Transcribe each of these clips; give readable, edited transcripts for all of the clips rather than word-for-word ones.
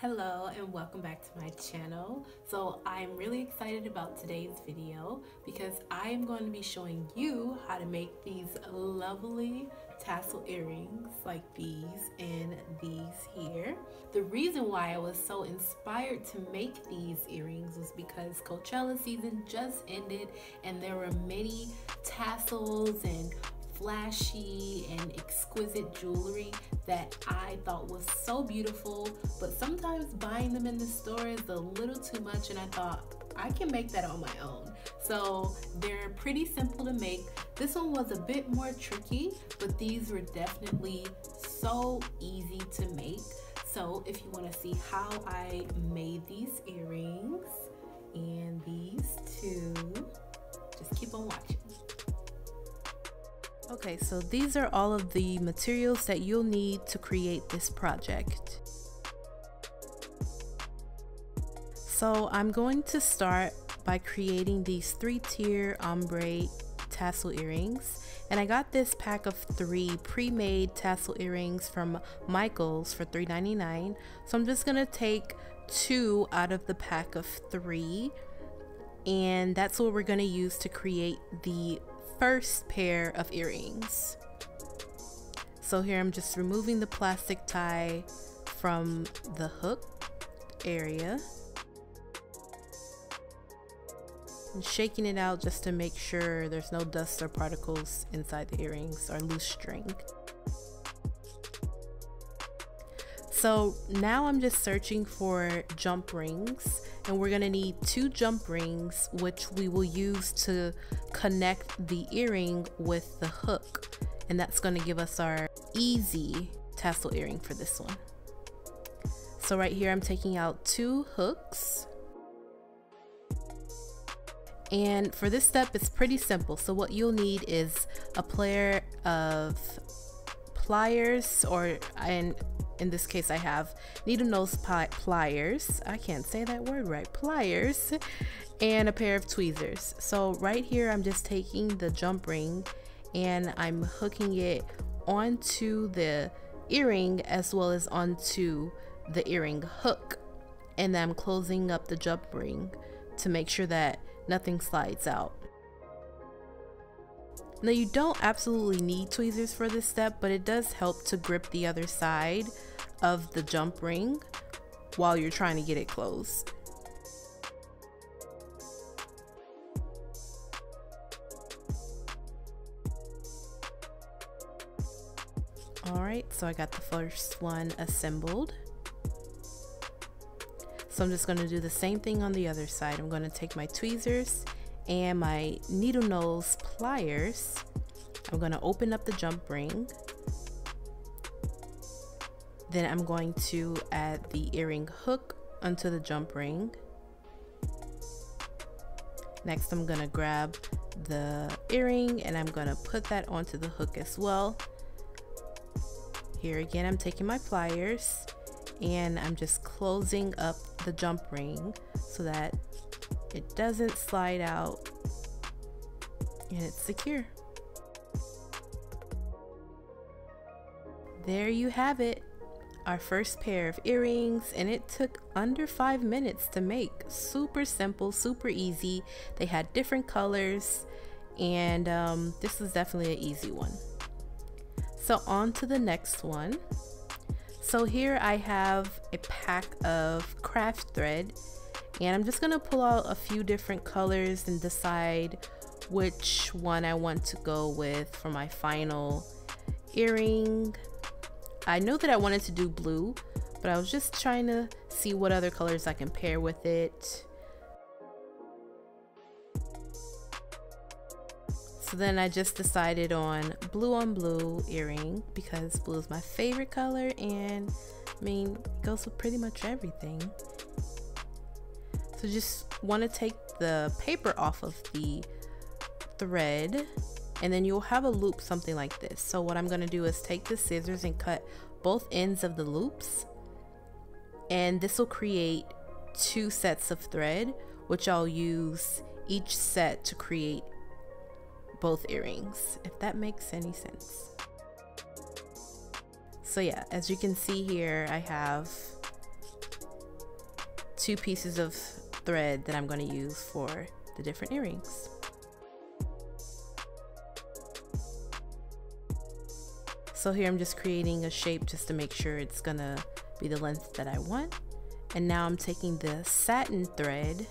Hello and welcome back to my channel. So I'm really excited about today's video because I am going to be showing you how to make these lovely tassel earrings like these and these here. The reason why I was so inspired to make these earrings was because Coachella season just ended and there were many tassels and flashy and exquisite jewelry that I thought was so beautiful, but sometimes buying them in the store is a little too much, and I thought I can make that on my own. So they're pretty simple to make. This one was a bit more tricky, but these were definitely so easy to make. So if you want to see how I made these earrings and these two, just keep on watching. Okay, so these are all of the materials that you'll need to create this project. So I'm going to start by creating these 3-tier ombre tassel earrings. And I got this pack of 3 pre-made tassel earrings from Michael's for $3.99. So I'm just gonna take 2 out of the pack of 3. And that's what we're gonna use to create the first pair of earrings. So here I'm just removing the plastic tie from the hook area and shaking it out just to make sure there's no dust or particles inside the earrings or loose string. So now I'm just searching for jump rings, and we're gonna need 2 jump rings, which we will use to connect the earring with the hook, and that's gonna give us our easy tassel earring for this one. So right here I'm taking out 2 hooks, and for this step it's pretty simple. So what you'll need is a pair of pliers, and in this case I have needle nose pliers, I can't say that word right, pliers, and a pair of tweezers. So right here I'm just taking the jump ring and I'm hooking it onto the earring as well as onto the earring hook, and then I'm closing up the jump ring to make sure that nothing slides out. Now you don't absolutely need tweezers for this step, but it does help to grip the other side of the jump ring while you're trying to get it closed. Alright, so I got the first one assembled. So I'm just going to do the same thing on the other side. I'm going to take my tweezers and my needle nose pliers. I'm going to open up the jump ring. Then I'm going to add the earring hook onto the jump ring. Next I'm going to grab the earring and I'm going to put that onto the hook as well. Here again I'm taking my pliers and I'm just closing up the jump ring so that it doesn't slide out and it's secure. There you have it, our first pair of earrings, and it took under 5 minutes to make. Super simple, super easy. They had different colors, and this is definitely an easy one. So on to the next one. So here I have a pack of craft thread, and I'm just gonna pull out a few different colors and decide which one I want to go with for my final earring. I know that I wanted to do blue, but I was just trying to see what other colors I can pair with it. So then I just decided on blue earring because blue is my favorite color, and I mean it goes with pretty much everything. So just want to take the paper off of the thread, and then you'll have a loop something like this. So what I'm going to do is take the scissors and cut both ends of the loops, and this will create 2 sets of thread, which I'll use each set to create both earrings, if that makes any sense. So yeah, as you can see here, I have 2 pieces of thread that I'm going to use for the different earrings. So here I'm just creating a shape just to make sure it's gonna be the length that I want. And now I'm taking the satin thread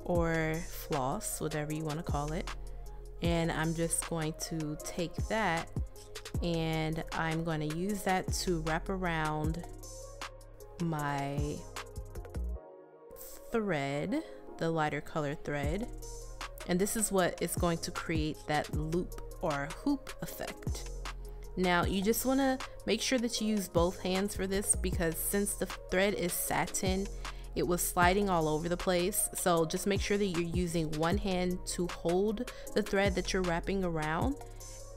or floss, whatever you want to call it, and I'm just going to take that and I'm going to use that to wrap around my thread, the lighter color thread, and this is what is going to create that loop or hoop effect. Now you just want to make sure that you use both hands for this, because since the thread is satin, it was sliding all over the place. So just make sure that you're using one hand to hold the thread that you're wrapping around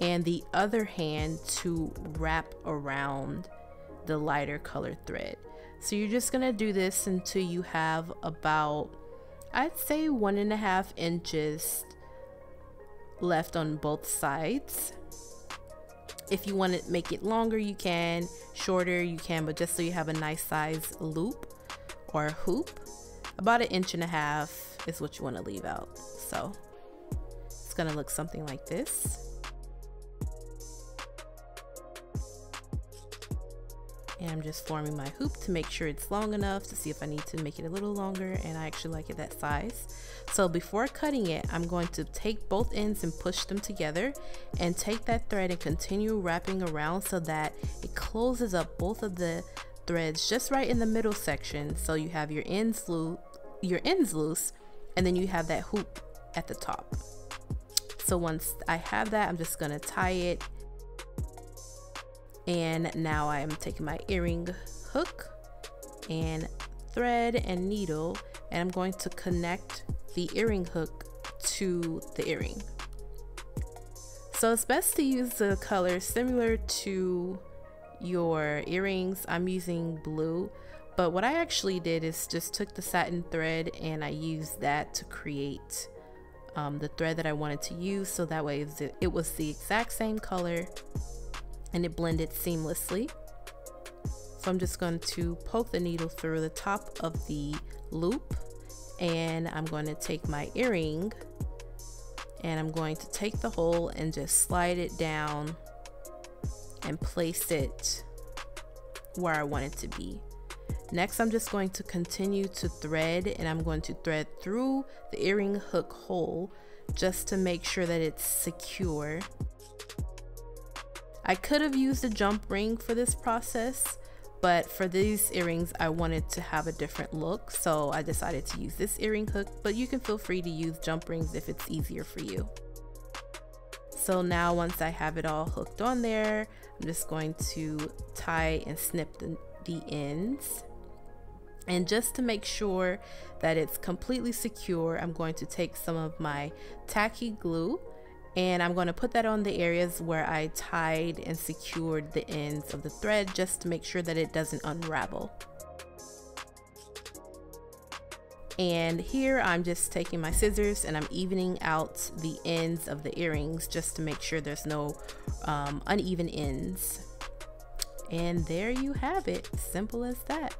and the other hand to wrap around the lighter colored thread. So you're just gonna do this until you have about, I'd say 1.5 inches left on both sides. If you want to make it longer, you can, shorter you can, but just so you have a nice size loop or hoop, about 1.5 inches is what you want to leave out. So it's gonna look something like this. And I'm just forming my hoop to make sure it's long enough, to see if I need to make it a little longer, and I actually like it that size. So before cutting it, I'm going to take both ends and push them together and take that thread and continue wrapping around so that it closes up both of the threads just right in the middle section, so you have your ends loose and then you have that hoop at the top. So once I have that, I'm just gonna tie it. And now I am taking my earring hook and thread and needle, and I'm going to connect the earring hook to the earring. So it's best to use a color similar to your earrings. I'm using blue, but what I actually did is just took the satin thread and I used that to create the thread that I wanted to use, so that way it was the exact same color and it blended seamlessly. So I'm just going to poke the needle through the top of the loop, and I'm going to take my earring and I'm going to take the hole and just slide it down and place it where I want it to be. Next, I'm just going to continue to thread, and I'm going to thread through the earring hook hole just to make sure that it's secure. I could have used a jump ring for this process, but for these earrings I wanted to have a different look, so I decided to use this earring hook, but you can feel free to use jump rings if it's easier for you. So now once I have it all hooked on there, I'm just going to tie and snip the ends. And just to make sure that it's completely secure, I'm going to take some of my tacky glue and I'm going to put that on the areas where I tied and secured the ends of the thread, just to make sure that it doesn't unravel. And here I'm just taking my scissors and I'm evening out the ends of the earrings just to make sure there's no uneven ends. And there you have it, simple as that.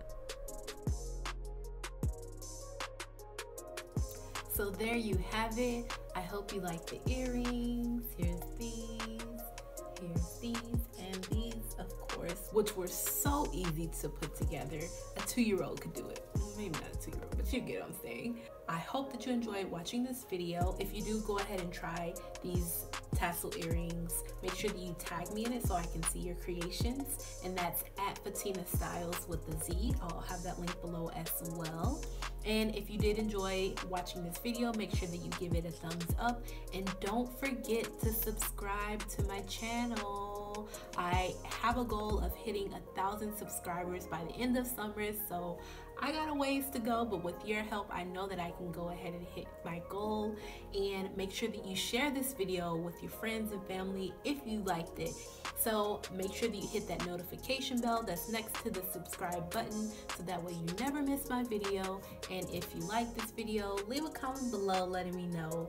So there you have it. I hope you like the earrings. Here's these, and these, of course, which were so easy to put together. A 2-year-old could do it. Maybe not a 2-year-old, but you get what I'm saying. I hope that you enjoyed watching this video. If you do, go ahead and try these tassel earrings. Make sure that you tag me in it so I can see your creations, and that's at Fatina Styles with the Z. I'll have that link below as well. And if you did enjoy watching this video, make sure that you give it a thumbs up, and don't forget to subscribe to my channel. I have a goal of hitting 1,000 subscribers by the end of summer, so I got a ways to go, but with your help I know that I can go ahead and hit my goal. And make sure that you share this video with your friends and family if you liked it. So make sure that you hit that notification bell that's next to the subscribe button, so that way you never miss my video. And if you like this video, leave a comment below letting me know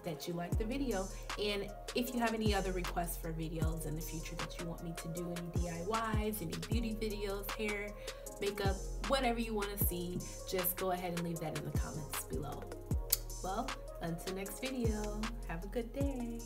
that you like the video. And if you have any other requests for videos in the future that you want me to do, any DIYs, any beauty videos, hair, makeup, whatever you want to see, just go ahead and leave that in the comments below. Well, until next video, have a good day.